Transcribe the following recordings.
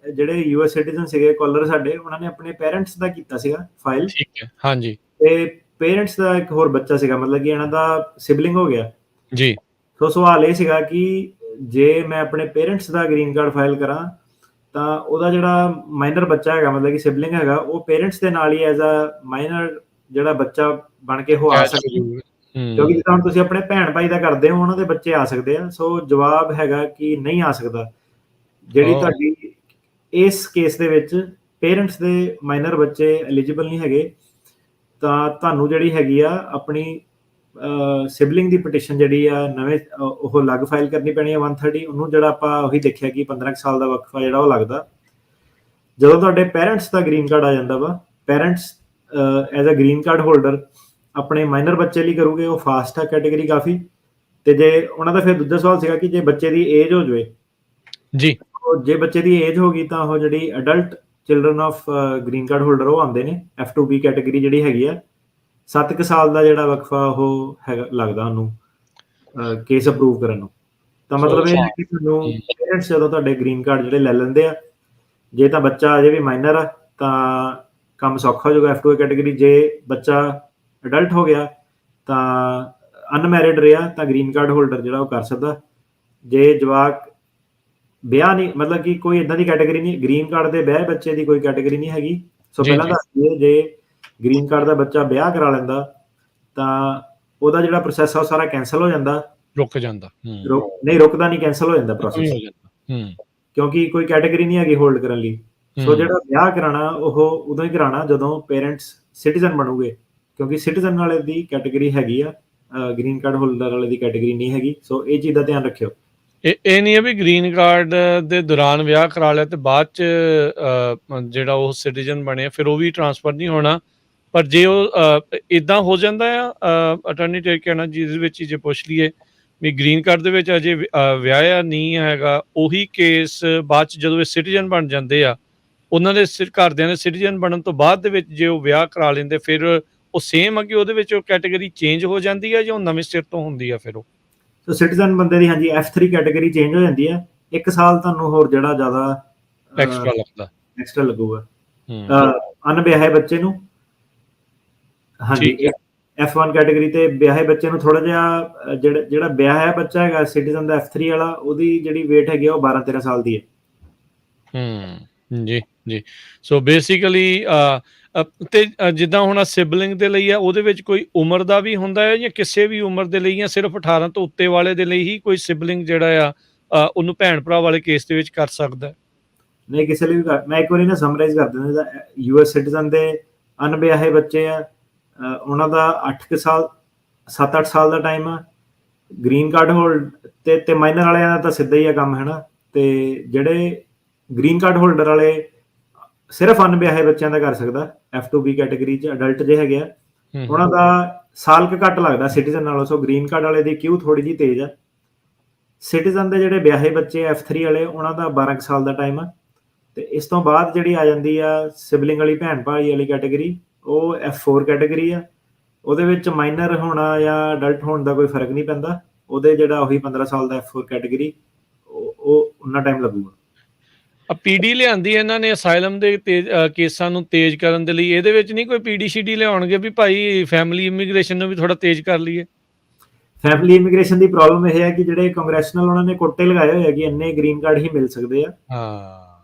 ਜਿਹੜੇ US citizen ਸੀਗੇ collar ਸਾਡੇ, ਉਹਨਾਂ ਨੇ ਆਪਣੇ ਪੇਰੈਂਟਸ ਦਾ ਕੀਤਾ ਸੀਗਾ ਫਾਈਲ, ਠੀਕ ਹੈ, ਹਾਂਜੀ ਤੇ ਪੇਰੈਂਟਸ ਦਾ ਇੱਕ ਹੋਰ ਬੱਚਾ ਸੀਗਾ, ਮਤਲਬ ਕਿ ਇਹਨਾਂ ਦਾ ਸਿਬਲਿੰਗ ਹੋ ਗਿਆ ਜੀ। ਸੋ ਸਵਾਲ ਇਹ ਸੀਗਾ ਕਿ ਜੇ ਮੈਂ ਆਪਣੇ ਪੇਰੈਂਟਸ ਦਾ ਗ੍ਰੀਨ ਕਾਰਡ ਫਾਈਲ ਕਰਾਂ ਤਾਂ ਉਹਦਾ ਜਿਹੜਾ ਮਾਈਨਰ ਬੱਚਾ ਹੈਗਾ, ਮਤਲਬ ਕਿ ਸਿਬਲਿੰਗ ਹੈਗਾ, ਉਹ ਪੇਰੈਂਟਸ ਦੇ ਨਾਲ ਹੀ ਐਜ਼ ਅ ਮਾਈਨਰ ਜਿਹੜਾ ਬੱਚਾ ਬਣ ਕੇ ਉਹ ਆ ਸਕਦਾ, ਕਿਉਂਕਿ ਜਿੱਦਾਂ ਹੁਣ ਤੁਸੀਂ ਆਪਣੇ ਭੈਣ ਭਾਈ ਦਾ ਕਰਦੇ ਹੋ, ਉਹਨਾਂ ਦੇ ਬੱਚੇ ਆ ਸਕਦੇ ਆ। ਸੋ ਜਵਾਬ ਹੈਗਾ ਕਿ ਨਹੀਂ ਆ ਸਕਦਾ। ਜਿਹੜੀ ਤੁਹਾਡੀ ਇਸ ਕੇਸ ਦੇ ਵਿੱਚ ਪੇਰੈਂਟਸ ਦੇ ਮਾਈਨਰ ਬੱਚੇ ਐਲੀਜੀਬਲ ਨਹੀਂ ਹੈਗੇ, ਤਾਂ ਤੁਹਾਨੂੰ ਜਿਹੜੀ ਹੈਗੀ ਆ ਆਪਣੀ ਸਿਬਲਿੰਗ ਦੀ ਪਟੀਸ਼ਨ ਜਿਹੜੀ ਆ ਨਵੇਂ ਉਹ ਅਲੱਗ ਫਾਈਲ ਕਰਨੀ ਪੈਣੀ ਆ 130। ਉਹਨੂੰ ਜਿਹੜਾ ਆਪਾਂ ਉਹੀ ਦੇਖਿਆ ਕਿ 15 ਸਾਲ ਦਾ ਵਕਫਾ ਜਿਹੜਾ ਉਹ ਲੱਗਦਾ। ਜਦੋਂ ਤੁਹਾਡੇ ਪੇਰੈਂਟਸ ਦਾ ਗ੍ਰੀਨ ਕਾਰਡ ਆ ਜਾਂਦਾ ਵਾ, parents as a green card holder ਆਪਣੇ ਮਾਈਨਰ ਬੱਚੇ ਲਈ ਕਰੂਗੇ, ਉਹ ਫਾਸਟ ਆ ਕੈਟੇਗਰੀ ਕਾਫੀ। ਤੇ ਜੇ ਉਹਨਾਂ ਦਾ ਫਿਰ ਦੂਜਾ ਸਵਾਲ ਸੀਗਾ ਕਿ ਜੇ ਬੱਚੇ ਦੀ ਏਜ ਹੋ ਜਾਵੇ ਜੀ, ਜੇ ਬੱਚੇ ਦੀ ਏਜ ਹੋ ਗਈ ਤਾਂ ਉਹ ਜਿਹੜੀ adult children of green card holder ਉਹ ਆਉਂਦੇ ਨੇ, F2B ਕੈਟੇਗਰੀ ਜਿਹੜੀ ਹੈਗੀ ਆ। 7 ਸਾਲ ਦਾ ਜਿਹੜਾ ਵਕਫਾ ਉਹ ਹੈਗਾ ਲੱਗਦਾ ਉਹਨੂੰ ਕੇਸ ਅਪਰੂਵ ਕਰਨ ਨੂੰ। ਤਾਂ ਮਤਲਬ ਇਹ ਹੈ ਕਿ ਤੁਹਾਨੂੰ ਪੇਰੈਂਟਸ ਜਦੋਂ ਤੁਹਾਡੇ ਗ੍ਰੀਨ ਕਾਰਡ ਜਿਹੜੇ ਲੈ ਲੈਂਦੇ ਆ, ਜੇ ਤਾਂ ਬੱਚਾ ਅਜੇ ਵੀ ਮਾਈਨਰ ਆ ਤਾਂ ਕੰਮ ਸੌਖਾ ਹੋ ਜਾਊਗਾ F2A ਕੈਟੇਗਰੀ। ਜੇ ਬੱਚਾ ਅਡਲਟ ਹੋ ਗਿਆ ਤਾਂ ਅਨਮੈਰਿਡ ਰਿਹਾ ਤਾਂ ਗ੍ਰੀਨ ਕਾਰਡ ਹੋਲਡਰ ਜਿਹੜਾ ਉਹ ਕਰ ਸਕਦਾ। ਜੇ ਜਵਾਕ ਵਿਆਹ ਨਹੀਂ, ਮਤਲਬ ਕਿ ਕੋਈ ਇਦਾਂ ਦੀ ਕੈਟੇਗਰੀ ਨਹੀਂ, ਗ੍ਰੀਨ ਕਾਰਡ ਦੇ ਵਿਆਹ ਬੱਚੇ ਦੀ ਕੋਈ ਕੈਟੇਗਰੀ ਨਹੀਂ ਹੈਗੀ। ਸੋ ਪਹਿਲਾਂ ਦੱਸ ਦਈਏ, ਜੇ ਗ੍ਰੀਨ ਕਾਰਡ ਦਾ ਬੱਚਾ ਵਿਆਹ ਕਰਾ ਲੈਂਦਾ ਤਾਂ ਉਹਦਾ ਜਿਹੜਾ ਪ੍ਰੋਸੈਸ ਆ ਉਹ ਸਾਰਾ ਕੈਂਸਲ ਹੋ ਜਾਂਦਾ, ਰੁਕ ਜਾਂਦਾ। ਨਹੀਂ ਰੁਕਦਾ ਨਹੀਂ, ਕੈਂਸਲ ਹੋ ਜਾਂਦਾ ਪ੍ਰੋਸੈਸ, ਕਿਉਂਕਿ ਕੋਈ ਕੈਟੇਗਰੀ ਨਹੀਂ ਹੈਗੀ ਹੋਲਡ ਕਰਨ ਲਈ। ਸੋ ਜਿਹੜਾ ਵਿਆਹ ਕਰਾਉਣਾ ਉਹ ਉਦੋਂ ਹੀ ਕਰਾਉਣਾ ਜਦੋਂ ਪੇਰੈਂਟਸ ਸਿਟੀਜ਼ਨ ਬਣੂਗੇ, ਕਿਉਂਕਿ ਸਿਟੀਜ਼ਨ ਵਾਲੇ ਦੀ ਕੈਟੇਗਰੀ ਹੈਗੀ ਆ, ਗ੍ਰੀਨ ਕਾਰਡ ਹੋਲਡਰ ਵਾਲੇ ਦੀ ਕੈਟੇਗਰੀ ਨਹੀਂ ਹੈਗੀ। ਸੋ ਇਹ ਚੀਜ਼ ਦਾ ਧਿਆਨ ਰੱਖਿਓ। ਇਹ ਨਹੀਂ ਹੈ ਵੀ ਗ੍ਰੀਨ ਕਾਰਡ ਦੇ ਦੌਰਾਨ ਵਿਆਹ ਕਰਾ ਲਿਆ ਤੇ ਬਾਅਦ ਚ ਜਿਹੜਾ ਉਹ ਸਿਟੀਜ਼ਨ ਬਣਿਆ ਫਿਰ ਉਹ ਵੀ ਟਰਾਂਸਫਰ ਨਹੀਂ ਹੋਣਾ। ਪਰ ਜੇ ਉਹ ਇਦਾਂ ਹੋ ਜਾਂਦਾ ਆ, ਅਟਾਰਨੀ ਟੇਕ ਕਹਿਣਾ ਜਿਹਦੇ ਵਿੱਚ ਜੇ ਪੁੱਛ ਲਈਏ ਵੀ ਗ੍ਰੀਨ ਕਾਰਡ ਦੇ ਵਿੱਚ ਅਜੇ ਵਿਆਹਿਆ ਨਹੀਂ ਹੈਗਾ, ਉਹੀ ਕੇਸ ਬਾਅਦ ਚ ਜਦੋਂ ਇਹ ਸਿਟੀਜ਼ਨ ਬਣ ਜਾਂਦੇ ਆ, ਉਹਨਾਂ ਦੇ ਘਰਦਿਆਂ ਦੇ ਸਿਟੀਜ਼ਨ ਬਣਨ ਤੋਂ ਬਾਅਦ ਦੇ ਵਿੱਚ ਜੇ ਉਹ ਵਿਆਹ ਕਰਾ ਲੈਂਦੇ, ਫਿਰ ਉਹ ਸੇਮ ਆ ਕਿ ਉਹਦੇ ਵਿੱਚ ਉਹ ਕੈਟੇਗਰੀ ਚੇਂਜ ਹੋ ਜਾਂਦੀ ਹੈ ਜਾਂ ਉਹ ਨਵੇਂ ਸਿਰ ਤੋਂ ਹੁੰਦੀ ਆ ਫਿਰ ਉਹ? ਸੋ ਸਿਟੀਜ਼ਨ ਬੰਦੇ ਦੀ ਹਾਂਜੀ F3 ਕੈਟੇਗਰੀ ਚੇਂਜ ਹੋ ਜਾਂਦੀ ਹੈ। 1 ਸਾਲ ਤੁਹਾਨੂੰ ਹੋਰ ਜਿਹੜਾ ਜ਼ਿਆਦਾ ਐਕਸਟਰਾ ਲੱਗੂਗਾ ਅਨਵਿਆਹੇ ਬੱਚੇ ਨੂੰ। ਹਾਂਜੀ, F1 ਕੈਟੇਗਰੀ ਤੇ ਵਿਆਹੇ ਬੱਚੇ ਨੂੰ ਥੋੜਾ ਜਿਹਾ ਜਿਹੜਾ ਵਿਆਹਿਆ ਬੱਚਾ ਹੈਗਾ ਸਿਟੀਜ਼ਨ ਦਾ F3 ਵਾਲਾ, ਉਹਦੀ ਜਿਹੜੀ ਵੇਟ ਹੈਗੀ ਉਹ 12-13 ਸਾਲ ਦੀ ਹੈ। ਜੀ ਜੀ। ਸੋ ਬੇਸਿਕਲੀ ਤੇ ਜਿੱਦਾਂ ਹੁਣ ਸਿਬਲਿੰਗ ਦੇ ਲਈ ਆ, ਉਹਦੇ ਵਿੱਚ ਕੋਈ ਉਮਰ ਦਾ ਵੀ ਹੁੰਦਾ ਹੈ ਜਾਂ ਕਿਸੇ ਵੀ ਉਮਰ ਦੇ ਲਈ, ਜਾਂ ਸਿਰਫ 18 ਤੋਂ ਉੱਤੇ ਵਾਲੇ ਦੇ ਲਈ ਹੀ ਕੋਈ ਸਿਬਲਿੰਗ ਜਿਹੜਾ ਆ ਉਹਨੂੰ ਭੈਣ ਭਰਾ ਵਾਲੇ ਕੇਸ ਦੇ ਵਿੱਚ ਕਰ ਸਕਦਾ? ਨਹੀਂ, ਕਿਸੇ ਲਈ ਵੀ ਮੈਂ ਇੱਕ ਵਾਰੀ ਨਾ ਸਮਰਾਈਜ਼ ਕਰ ਦਿੰਦਾ। US ਸਿਟੀਜ਼ਨ ਦੇ ਅਨਵਿਆਹੇ ਬੱਚੇ ਆ, ਉਹਨਾਂ ਦਾ 8 ਸਾਲ 7-8 ਸਾਲ ਦਾ ਟਾਈਮ ਆ। ਗ੍ਰੀਨ ਕਾਰਡ ਹੋਲਡ ਤੇ ਮਾਈਨਰ ਵਾਲਿਆਂ ਦਾ ਤਾਂ ਸਿੱਧਾ ਹੀ ਆ ਕੰਮ, ਹੈ ਨਾ। ਤੇ ਜਿਹੜੇ ਗ੍ਰੀਨ ਕਾਰਡ ਹੋਲਡਰ ਵਾਲੇ ਸਿਰਫ ਅਨਵਿਆਹੇ ਬੱਚਿਆਂ ਦਾ ਕਰ ਸਕਦਾ F2B ਕੈਟੇਗਰੀ 'ਚ। ਅਡਲਟ ਜੇ ਹੈਗੇ ਆ ਉਹਨਾਂ ਦਾ ਸਾਲ ਕੁ ਘੱਟ ਲੱਗਦਾ ਸਿਟੀਜ਼ਨ ਨਾਲੋਂ। ਸੋ ਗ੍ਰੀਨ ਕਾਰਡ ਵਾਲੇ ਦੀ ਕਿਊ ਥੋੜੀ ਜਿਹੀ ਤੇਜ਼ ਆ। ਸਿਟੀਜ਼ਨ ਦੇ ਜਿਹੜੇ ਵਿਆਹੇ ਬੱਚੇ F3 ਵਾਲੇ, ਉਹਨਾਂ ਦਾ 12 ਸਾਲ ਦਾ ਟਾਈਮ ਆ। ਤੇ ਇਸ ਤੋਂ ਬਾਅਦ ਜਿਹੜੀ ਆ ਜਾਂਦੀ ਆ ਸਿਬਲਿੰਗ ਵਾਲੀ ਭੈਣ ਭਾਈ ਵਾਲੀ ਕੈਟੇਗਰੀ, ਉਹ F4 ਕੈਟੇਗਰੀ ਆ। ਉਹਦੇ ਵਿੱਚ ਮਾਈਨਰ ਹੋਣਾ ਜਾਂ ਅਡਲਟ ਹੋਣ ਦਾ ਕੋਈ ਫਰਕ ਨਹੀਂ ਪੈਂਦਾ। ਉਹਦੇ ਜਿਹੜਾ ਉਹੀ 15 ਸਾਲ ਦਾ F4 ਕੈਟੇਗਰੀ, ਉਹ ਉਨਾ ਟਾਈਮ ਲੱਗੂਗਾ। ਪੀਡੀ ਲਿਆਂਦੀ ਇਹਨਾਂ ਨੇ ਅਸਾਈਲਮ ਦੇ ਕੇਸਾਂ ਨੂੰ ਤੇਜ਼ ਕਰਨ ਦੇ ਲਈ, ਇਹਦੇ ਵਿੱਚ ਨਹੀਂ ਕੋਈ ਪੀਡੀ ਸ਼ੀਡੀ ਲਿਆਉਣਗੇ ਵੀ ਭਾਈ ਫੈਮਿਲੀ ਇਮੀਗ੍ਰੇਸ਼ਨ ਨੂੰ ਵੀ ਥੋੜਾ ਤੇਜ਼ ਕਰ ਲਈਏ? ਫੈਮਿਲੀ ਇਮੀਗ੍ਰੇਸ਼ਨ ਦੀ ਪ੍ਰੋਬਲਮ ਇਹ ਹੈ ਕਿ ਜਿਹੜੇ ਕਾਂਗਰੈਸ਼ਨਲ ਉਹਨਾਂ ਨੇ ਕੋਟੇ ਲਗਾਏ ਹੋਏ ਆ ਕਿ ਇੰਨੇ ਗ੍ਰੀਨ ਕਾਰਡ ਹੀ ਮਿਲ ਸਕਦੇ ਆ।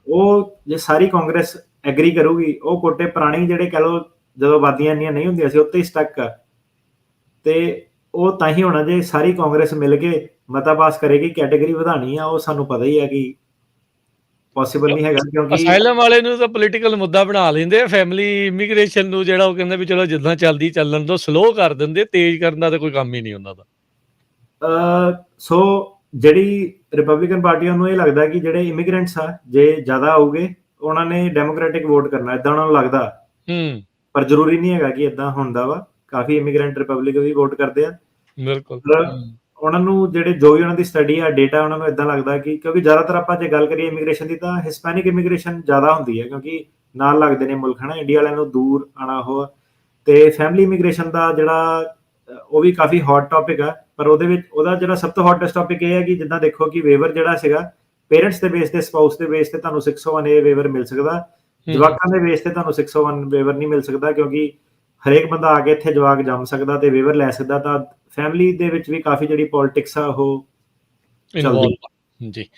ਉਹ ਜੇ ਸਾਰੀ ਕਾਂਗਰਸ ਐਗਰੀ ਕਰੂਗੀ, ਉਹ ਕੋਟੇ ਪੁਰਾਣੇ ਜਿਹੜੇ ਕਹਿ ਲਓ ਜਦੋਂ ਆਬਾਦੀਆਂ ਇੰਨੀਆਂ ਨਹੀਂ ਹੁੰਦੀਆਂ ਸੀ ਉੱਤੇ ਹੀ ਸਟਕ ਆ। ਤੇ ਉਹ ਤਾਂ ਹੀ ਹੋਣਾ ਜੇ ਸਾਰੀ ਕਾਂਗਰਸ ਮਿਲ ਕੇ ਮਤਾ ਪਾਸ ਕਰੇਗੀ ਕੈਟੇਗਰੀ ਵਧਾਣੀ ਆ। ਉਹ ਸਾਨੂੰ ਪਤਾ ਹੀ ਹੈ ਕਿ ਪੋਸੀਬਲ ਨਹੀਂ ਹੈਗਾ, ਕਿਉਂਕਿ ਅਸਾਈਲਮ ਵਾਲੇ ਨੂੰ ਤਾਂ ਪੋਲੀਟੀਕਲ ਮੁੱਦਾ ਬਣਾ ਲੈਂਦੇ ਆ। ਫੈਮਿਲੀ ਇਮੀਗ੍ਰੇਸ਼ਨ ਨੂੰ ਜਿਹੜਾ ਉਹ ਕਹਿੰਦੇ ਵੀ ਚਲੋ ਜਿੱਦਾਂ ਚੱਲਦੀ ਚੱਲਣ ਤੋਂ ਸਲੋ ਕਰ ਦਿੰਦੇ, ਤੇਜ਼ ਕਰਨ ਦਾ ਤਾਂ ਕੋਈ ਕੰਮ ਹੀ ਨਹੀਂ ਉਹਨਾਂ ਦਾ। ਸੋ ਜਿਹੜੀ ਰਿਪਬਲਿਕਨ ਪਾਰਟੀ ਨੂੰ ਇਹ ਲੱਗਦਾ ਕਿ ਜਿਹੜੇ ਇਮੀਗ੍ਰੈਂਟਸ ਆ ਜੇ ਜ਼ਿਆਦਾ ਆਉਗੇ ਉਹਨਾਂ ਨੇ ਡੈਮੋਕ੍ਰੈਟਿਕ ਵੋਟ ਕਰਨਾ, ਏਦਾਂ ਉਹਨਾਂ ਨੂੰ ਲੱਗਦਾ। ਪਰ ਜ਼ਰੂਰੀ ਨਹੀਂ ਹੈਗਾ ਕਿ ਏਦਾਂ ਹੁੰਦਾ ਵਾ। ਕਾਫੀ ਇਮੀਗ੍ਰੈਂਟ ਰਿਪਬਲਿਕ ਵੀ ਵੋਟ ਕਰਦੇ ਆ। ਬਿਲਕੁਲ। ਉਹਨਾਂ ਨੂੰ ਜਿਹੜੇ ਜੋ ਵੀ ਉਹਨਾਂ ਦੀ ਸਟੱਡੀ ਆ, ਡੇਟਾ, ਉਹਨਾਂ ਨੂੰ ਏਦਾਂ ਲੱਗਦਾ ਕਿ ਕਿਉਂਕਿ ਜ਼ਿਆਦਾਤਰ ਆਪਾਂ ਜੇ ਗੱਲ ਕਰੀਏ ਇਮੀਗ੍ਰੇਸ਼ਨ ਦੀ ਤਾਂ ਹਿਸਪੈਨਿਕ ਇਮੀਗ੍ਰੇਸ਼ਨ ਜ਼ਿਆਦਾ ਹੁੰਦੀ ਹੈ, ਕਿਉਂਕਿ ਨਾਲ ਲੱਗਦੇ ਨੇ ਮੁਲਕ, ਹੈ ਨਾ। ਇੰਡੀਆ ਵਾਲਿਆਂ ਨੂੰ ਦੂਰ ਆਉਣਾ ਉਹ। ਤੇ ਫੈਮਿਲੀ ਇਮੀਗ੍ਰੇਸ਼ਨ ਦਾ ਜਿਹੜਾ ਉਹ ਵੀ ਕਾਫੀ ਹੌਟ ਟੌਪਿਕ ਆ। ਪਰ ਉਹਦੇ ਵਿੱਚ ਉਹਦਾ ਜਿਹੜਾ ਸਭ ਤੋਂ ਹੌਟੈਸਟ ਟੌਪਿਕ ਇਹ ਹੈ ਕਿ ਜਿੱਦਾਂ ਦੇਖੋ ਕਿ ਵੇਵਰ ਜਿਹੜਾ ਸੀਗਾ ਪੇਰੈਂਟਸ ਦੇ ਬੇਸ ਤੇ, ਸਪਾਊਸ ਦੇ ਬੇਸ ਤੇ ਤੁਹਾਨੂੰ 601 A ਵੇਵਰ ਮਿਲ ਸਕਦਾ। ਜਵਾਕਾਂ ਦੇ ਬੇਸ ਤੇ ਤੁਹਾਨੂੰ 601 ਵੇਵਰ ਨਹੀਂ ਮਿਲ ਸਕਦਾ, ਕਿਉਂਕਿ ਹਰੇਕ ਬੰਦਾ ਆ ਕੇ ਇੱਥੇ ਜਵਾਕ ਜੰਮ ਸਕਦਾ ਤੇ ਵੇਵਰ ਲੈ ਸਕਦਾ। ਤਾਂ ਫੈਮਿਲੀ ਦੇ ਵਿੱਚ ਵੀ ਕਾਫੀ ਜਿਹੜੀ ਪੋਲਿਟਿਕਸ ਆ ਉਹ ਚੱਲਦੀ। ਇਨਵੋਲਵ ਜੀ।